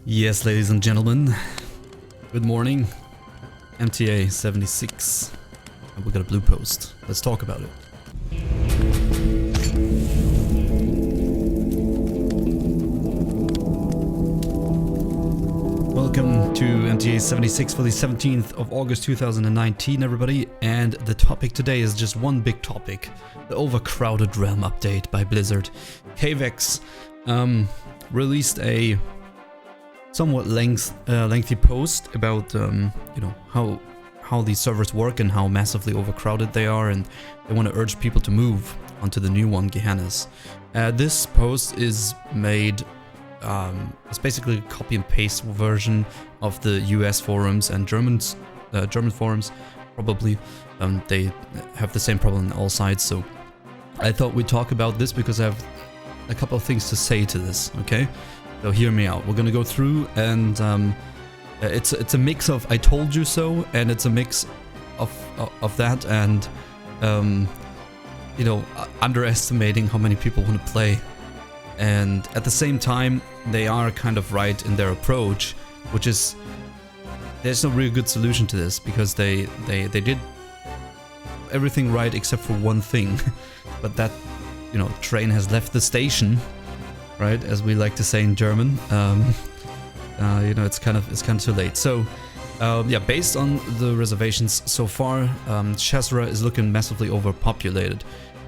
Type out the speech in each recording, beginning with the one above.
Yes, ladies and gentlemen, good morning. MTA 76. And we got a blue post. Let's talk about it. Welcome to MTA 76 for the 17th of August 2019, everybody. And the topic today is just one big topic. The Overcrowded Realm update by Blizzard. KVEX released a somewhat lengthy post about how these servers work and how massively overcrowded they are, and they want to urge people to move onto the new one, Gehenna's. This post is made it's basically a copy and paste version of the US forums and German forums. Probably they have the same problem on all sides, so I thought we'd talk about this because I have a couple of things to say to this. Okay, so hear me out. We're gonna go through, and it's a mix of I told you so, and it's a mix of that and underestimating how many people want to play. And at the same time, they are kind of right in their approach, which is there's no real good solution to this, because they did everything right except for one thing. But that, train has left the station, right, as we like to say in German. It's kind of too late. So based on the reservations so far, Shazra is looking massively overpopulated.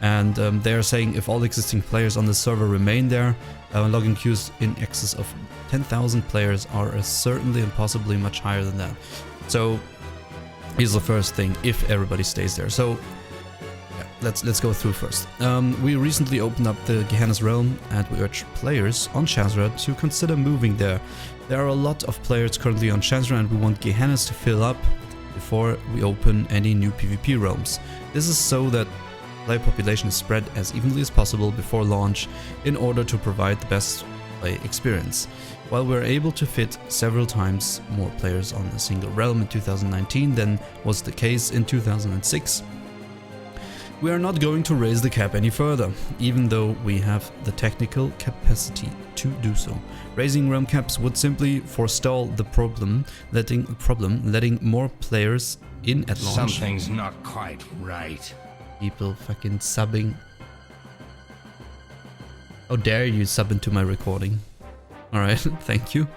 And they are saying if all existing players on the server remain there, login queues in excess of 10,000 players are certainly and possibly much higher than that. So here's the first thing, if everybody stays there. So let's go through first. We recently opened up the Gehenna's Realm, and we urge players on Shazra to consider moving there. There are a lot of players currently on Shazra, and we want Gehenna's to fill up before we open any new PvP realms. This is so that player population is spread as evenly as possible before launch in order to provide the best play experience. While we're able to fit several times more players on a single realm in 2019 than was the case in 2006, we are not going to raise the cap any further, even though we have the technical capacity to do so. Raising realm caps would simply forestall the problem, letting more players in at launch. Something's not quite right. People fucking subbing. How dare you sub into my recording? Alright, thank you.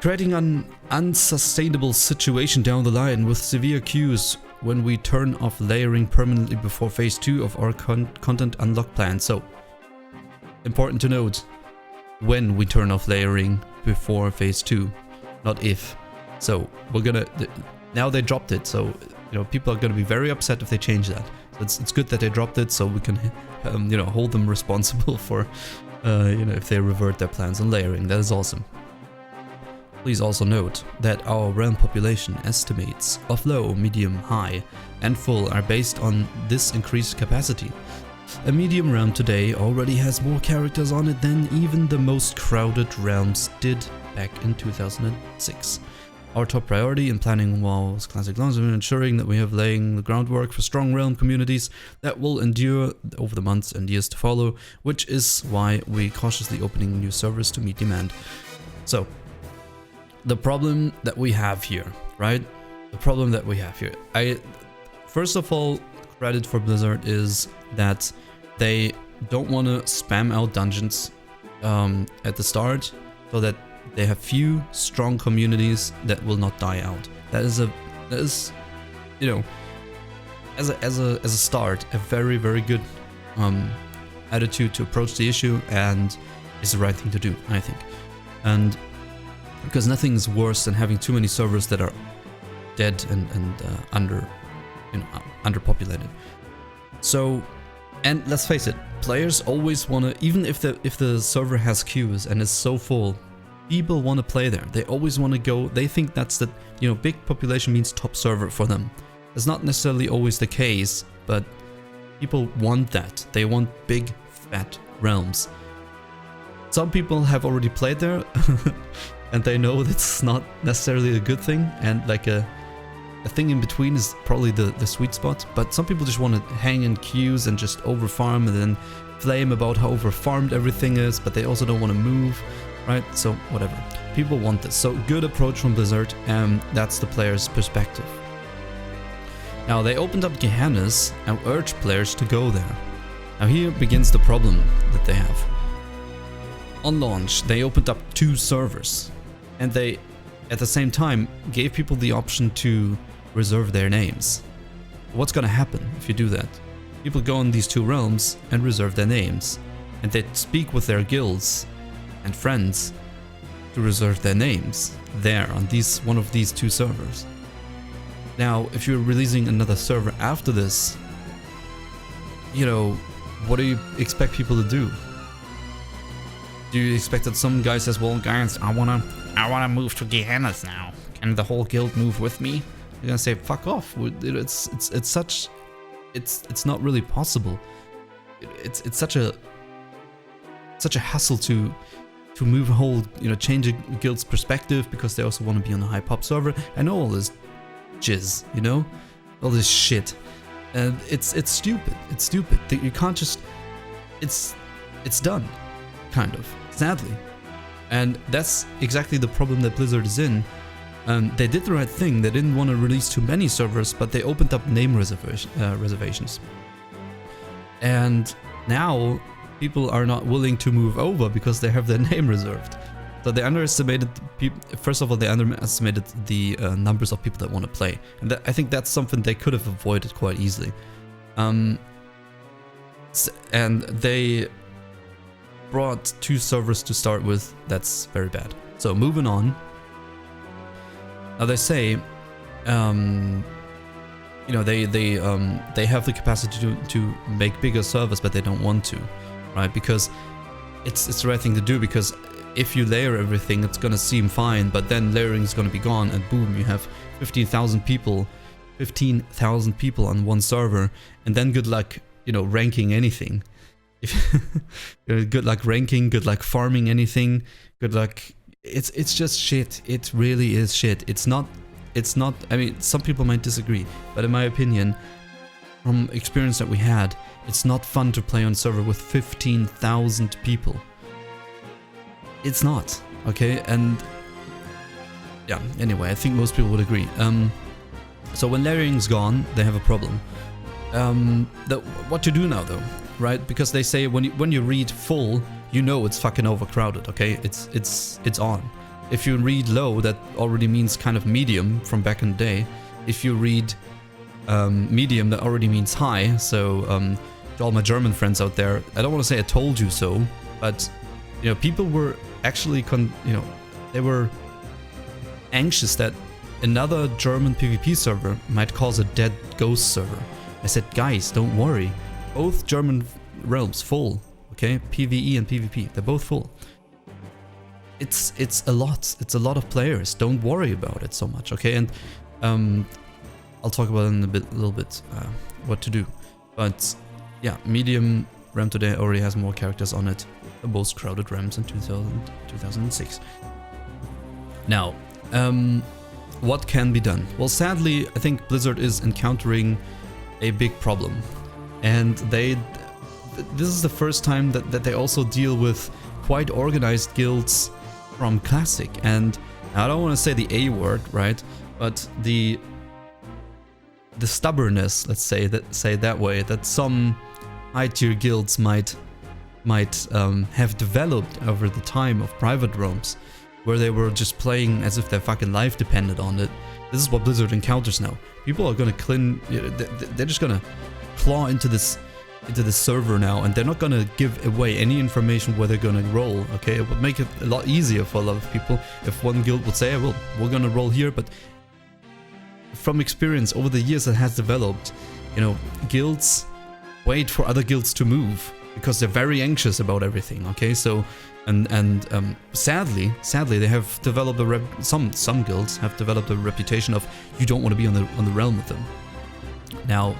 Creating an unsustainable situation down the line with severe queues when we turn off layering permanently before phase 2 of our content unlock plan. So, important to note, when we turn off layering before phase 2, not if. So, we're gonna... Now they dropped it, so people are going to be very upset if they change that. So it's good that they dropped it, so we can hold them responsible for if they revert their plans on layering. That is awesome. Please also note that our realm population estimates of low, medium, high and full are based on this increased capacity. A medium realm today already has more characters on it than even the most crowded realms did back in 2006. Our top priority in planning WoW's classic launch is ensuring that we have laying the groundwork for strong realm communities that will endure over the months and years to follow, which is why we cautiously opening new servers to meet demand. So, the problem that we have here, right? The problem that we have here. First of all, credit for Blizzard is that they don't want to spam out dungeons at the start, so that they have few strong communities that will not die out. That is as a start, a very, very good attitude to approach the issue, and is the right thing to do, I think. And because nothing is worse than having too many servers that are dead and underpopulated. So, and let's face it, players always want to, even if the server has queues and is so full, people want to play there. They always want to go. They think that's the, big population means top server for them. It's not necessarily always the case, but people want that. They want big, fat realms. Some people have already played there, and they know that's not necessarily a good thing, and like a thing in between is probably the sweet spot. But some people just want to hang in queues and just overfarm and then flame about how overfarmed everything is, but they also don't want to move. right? So whatever. People want this. So good approach from Blizzard, and that's the player's perspective. Now they opened up Gehennas and urged players to go there. Now here begins the problem that they have. On launch, they opened up 2 servers, and they, at the same time, gave people the option to reserve their names. What's gonna happen if you do that? People go in these 2 realms and reserve their names, and they speak with their guilds and friends to reserve their names there on one of these 2 servers. Now, if you're releasing another server after this, you know, what do you expect people to do? Do you expect that some guy says, well guys, I wanna move to Gehennas now. Can the whole guild move with me? You're gonna say, fuck off. It's not really possible. It's such a hassle to move a whole, you know, change a guild's perspective because they also want to be on a high pop server. I know all this jizz, you know, all this shit, and it's stupid. It's stupid. You can't just. It's done, kind of, sadly, and that's exactly the problem that Blizzard is in. They did the right thing. They didn't want to release too many servers, but they opened up name reservations, and now people are not willing to move over because they have their name reserved. So they underestimated first of all, they underestimated the numbers of people that want to play, and I think that's something they could have avoided quite easily. And they brought 2 servers to start with. That's very bad. So moving on. Now they say, you know, they have the capacity to make bigger servers, but they don't want to, right? Because it's the right thing to do, because if you layer everything, it's gonna seem fine, but then layering is gonna be gone, and boom, you have 15,000 people on one server, and then good luck, you know, ranking anything. Good luck ranking, good luck farming anything, good luck. It's just shit. It really is shit. It's not. I mean, some people might disagree, but in my opinion, from experience that we had, it's not fun to play on server with 15,000 people. It's not, okay? And yeah, anyway, I think most people would agree. So when layering's gone, they have a problem. What to do now though, right? Because they say when you read full, you know it's fucking overcrowded, okay? It's on. If you read low, that already means kind of medium from back in the day. If you read medium, that already means high. So to all my German friends out there, I don't want to say I told you so, but you know, people were actually they were anxious that another German PvP server might cause a dead ghost server. I said, guys, don't worry. Both German realms full, okay? PvE and PvP, they're both full. It's a lot. It's a lot of players. Don't worry about it so much, okay? And I'll talk about it in a little bit what to do. But yeah, medium RAM today already has more characters on it. The most crowded RAMs in 2006. Now, what can be done? Well, sadly, I think Blizzard is encountering a big problem, and this is the first time that they also deal with quite organized guilds from Classic. And I don't want to say the A word, right? But the stubbornness, let's say that way, that some high-tier guilds might have developed over the time of private realms, where they were just playing as if their fucking life depended on it. This is what Blizzard encounters now. People are gonna they're just gonna claw into this server now, and they're not gonna give away any information where they're gonna roll, okay? It would make it a lot easier for a lot of people if one guild would say, well, we're gonna roll here, but from experience over the years that has developed, you know, guilds wait for other guilds to move because they're very anxious about everything, okay? So and sadly they have developed some guilds have developed a reputation of you don't want to be on the realm with them. Now,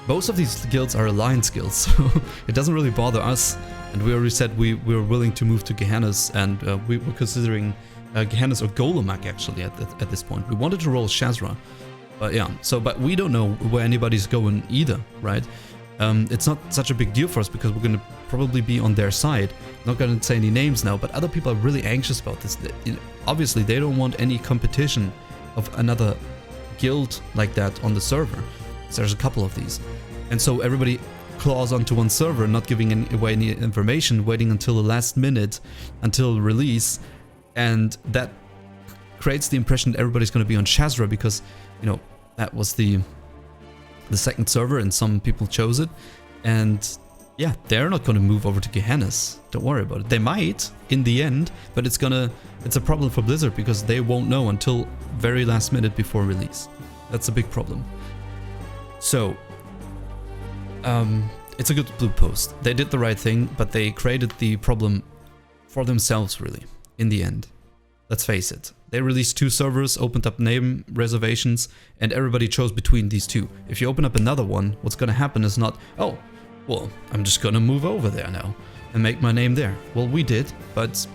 most of these guilds are alliance guilds, so it doesn't really bother us, and we already said we were willing to move to Gehennas, and we were considering Gehennas or Golemak actually at this point. We wanted to roll Shazra, but yeah, but we don't know where anybody's going either, right? It's not such a big deal for us because we're gonna probably be on their side. Not gonna say any names now, but other people are really anxious about this. Obviously, they don't want any competition of another guild like that on the server. So there's a couple of these. And so everybody claws onto one server, not giving away any information, waiting until the last minute, until release. And that creates the impression that everybody's going to be on Shazra because, you know, that was the second server and some people chose it. And yeah, they're not going to move over to Gehenna's. Don't worry about it. They might in the end, but it's a problem for Blizzard because they won't know until very last minute before release. That's a big problem. So, it's a good blue post. They did the right thing, but they created the problem for themselves, really, in the end. Let's face it. They released 2 servers, opened up name reservations, and everybody chose between these 2. If you open up another one, what's gonna happen is not, oh, well, I'm just gonna move over there now and make my name there. Well, we did, but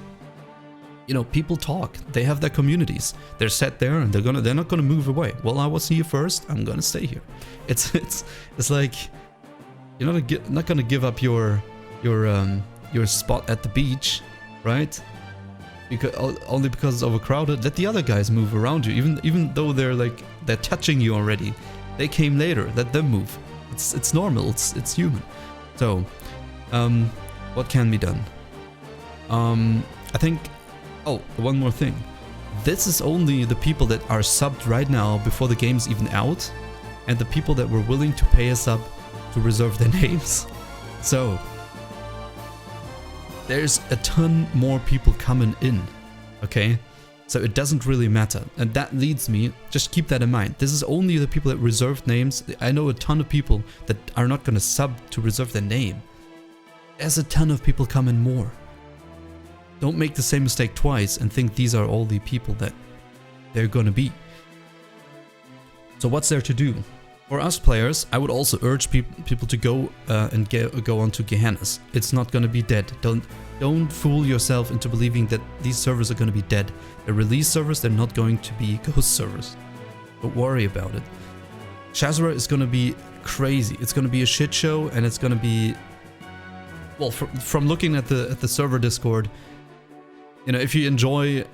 you know, people talk. They have their communities. They're set there, and they're not gonna move away. Well, I was here first. I'm gonna stay here. It's like you're not gonna give up your spot at the beach, right? Because only because it's overcrowded. Let the other guys move around you, even though they're touching you already. They came later. Let them move. It's normal. It's human. So, what can be done? I think. Oh, one more thing. This is only the people that are subbed right now before the game's even out, and the people that were willing to pay a sub to reserve their names. So, there's a ton more people coming in, okay? So it doesn't really matter. And that leads me, just keep that in mind. This is only the people that reserved names. I know a ton of people that are not going to sub to reserve their name. There's a ton of people coming more. Don't make the same mistake twice and think these are all the people that they're going to be. So what's there to do? For us players, I would also urge people to go and go onto Gehenna's. It's not going to be dead. Don't fool yourself into believing that these servers are going to be dead. They're release servers, they're not going to be ghost servers. Don't worry about it. Shazra is going to be crazy. It's going to be a shit show, and it's going to be... Well, from looking at the server Discord, you know, if you enjoy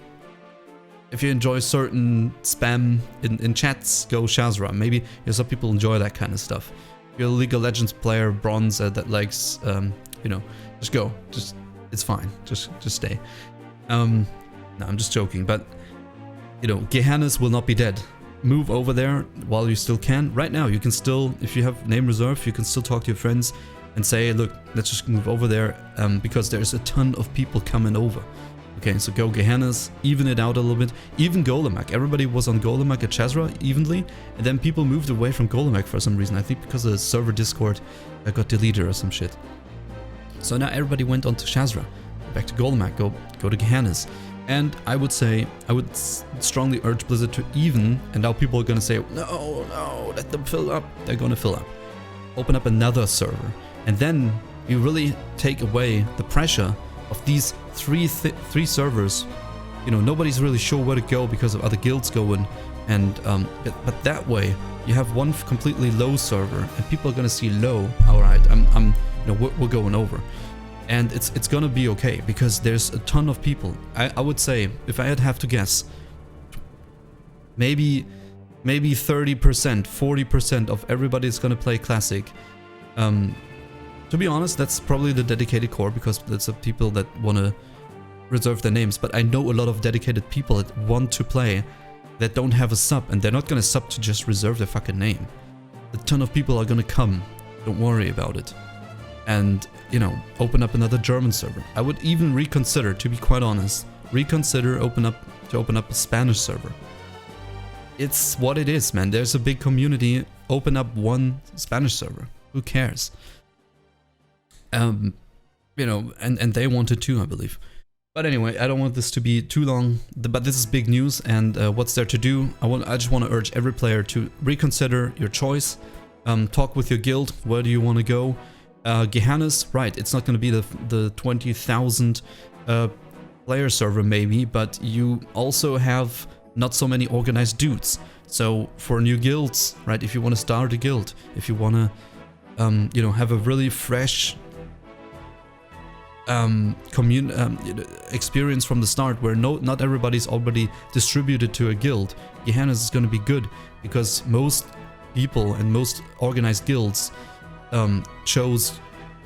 certain spam in chats, go Shazra. Maybe, you know, some people enjoy that kind of stuff. If you're a League of Legends player, bronze, that likes, you know, just go. It's fine. Just stay. No, I'm just joking. But, you know, Gehenna's will not be dead. Move over there while you still can. Right now, you can still, if you have name reserve, you can still talk to your friends and say, look, let's just move over there, because there's a ton of people coming over. Okay, so go Gehenna's, even it out a little bit. Even Golemac. Everybody was on Golemac at Shazra evenly, and then people moved away from Golemac for some reason. I think because the server Discord got deleted or some shit. So now everybody went on to Shazra. Back to Golemac, go to Gehenna's. And I would strongly urge Blizzard to even, and now people are gonna say, no, let them fill up. They're gonna fill up. Open up another server. And then you really take away the pressure of these three servers. You know, nobody's really sure where to go because of other guilds going, and but that way you have one completely low server, and people are gonna see low. All right, you know, we're going over, and it's gonna be okay because there's a ton of people. I would say, if I had have to guess, maybe 30%, 40% of everybody is gonna play Classic. To be honest, that's probably the dedicated core because that's the people that want to reserve their names. But I know a lot of dedicated people that want to play that don't have a sub, and they're not going to sub to just reserve their fucking name. A ton of people are going to come. Don't worry about it. And, you know, open up another German server. I would even reconsider, to be quite honest, open up a Spanish server. It's what it is, man. There's a big community. Open up one Spanish server. Who cares? You know, and they wanted to, I believe. But anyway, I don't want this to be too long, but this is big news, and what's there to do? I just want to urge every player to reconsider your choice. Talk with your guild. Where do you want to go? Gehenna's, right, it's not going to be the 20,000 player server maybe, but you also have not so many organized dudes. So for new guilds, right, if you want to start a guild, if you want to you know, have a really fresh experience from the start, where not everybody's already distributed to a guild. Gehenna's is going to be good because most people and most organized guilds chose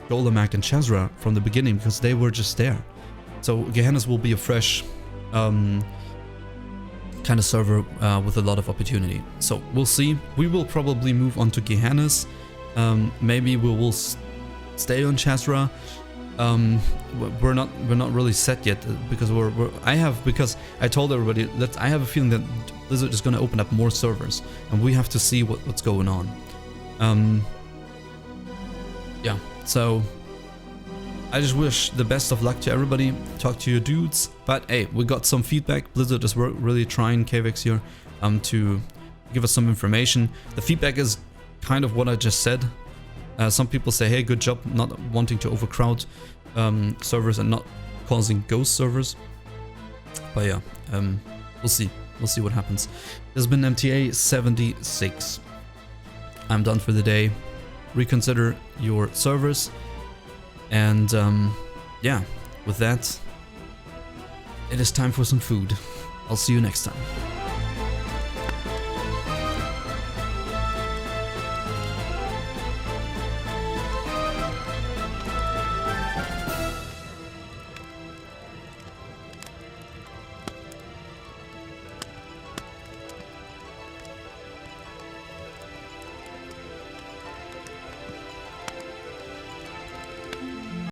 Golemac and Chazra from the beginning because they were just there. So Gehenna's will be a fresh kind of server with a lot of opportunity. So we'll see. We will probably move on to Gehenna's. Maybe we will stay on Chazra. We're not really set yet because because I told everybody that I have a feeling that Blizzard is going to open up more servers and we have to see what's going on. Yeah, so I just wish the best of luck to everybody. Talk to your dudes. But hey, we got some feedback. Blizzard is really trying, KVX here, to give us some information. The feedback is kind of what I just said. Some people say, hey, good job not wanting to overcrowd servers and not causing ghost servers. But yeah, we'll see. We'll see what happens. This has been MTA 76. I'm done for the day. Reconsider your servers. And yeah, with that, it is time for some food. I'll see you next time.